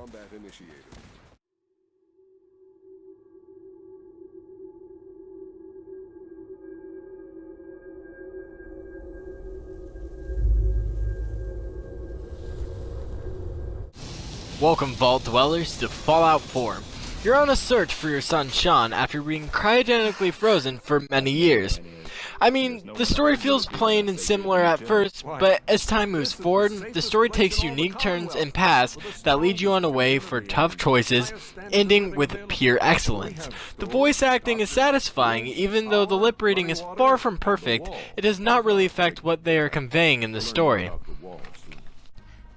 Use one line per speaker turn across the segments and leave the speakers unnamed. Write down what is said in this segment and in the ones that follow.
Combat initiated.
Welcome, Vault Dwellers, to Fallout 4. You're on a search for your son Sean after being cryogenically frozen for many years. I mean, the story feels plain and similar at first, but as time moves forward, the story takes unique turns and paths that lead you on a way for tough choices, ending with pure excellence. The voice acting is satisfying, even though the lip reading is far from perfect. It does not really affect what they are conveying in the story.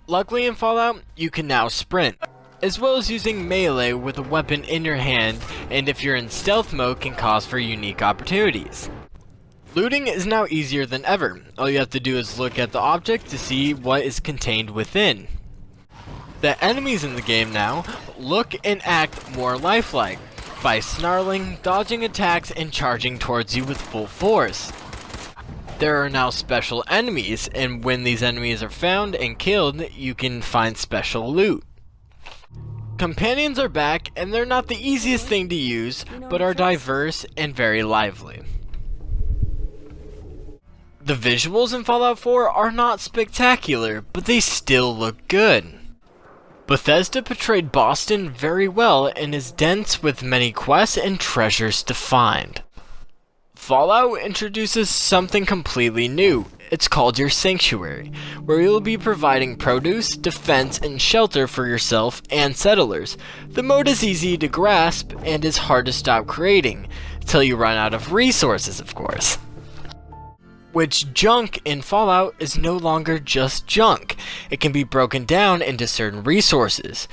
Luckily in Fallout, you can now sprint, as well as using melee with a weapon in your hand, and if you're in stealth mode can cause for unique opportunities. Looting is now easier than ever. All you have to do is look at the object to see what is contained within. The enemies in the game now look and act more lifelike, by snarling, dodging attacks, and charging towards you with full force. There are now special enemies, and when these enemies are found and killed, you can find special loot. Companions are back, and they're not the easiest thing to use, but are diverse and very lively. The visuals in Fallout 4 are not spectacular, but they still look good. Bethesda portrayed Boston very well and is dense with many quests and treasures to find. Fallout introduces something completely new. It's called your Sanctuary, where you'll be providing produce, defense, and shelter for yourself and settlers. The mode is easy to grasp and is hard to stop creating, till you run out of resources, of course. Which junk in Fallout is no longer just junk. It can be broken down into certain resources.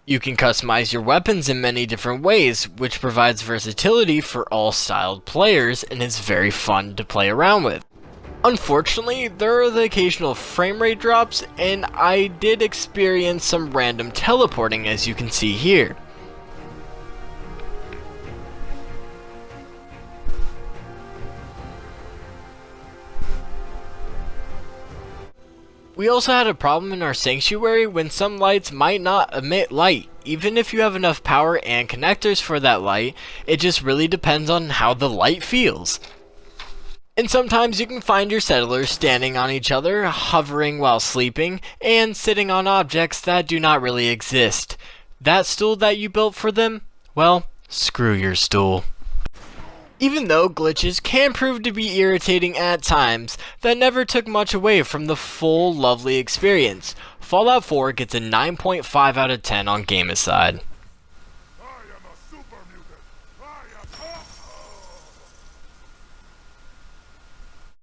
You can customize your weapons in many different ways, which provides versatility for all styled players and is very fun to play around with. Unfortunately, there are the occasional frame rate drops, and I did experience some random teleporting, as you can see here. We also had a problem in our sanctuary when some lights might not emit light. Even if you have enough power and connectors for that light, it just really depends on how the light feels. And sometimes you can find your settlers standing on each other, hovering while sleeping, and sitting on objects that do not really exist. That stool that you built for them? Well, screw your stool. Even though glitches can prove to be irritating at times, that never took much away from the full lovely experience. Fallout 4 gets a 9.5 out of 10 on Gamerside.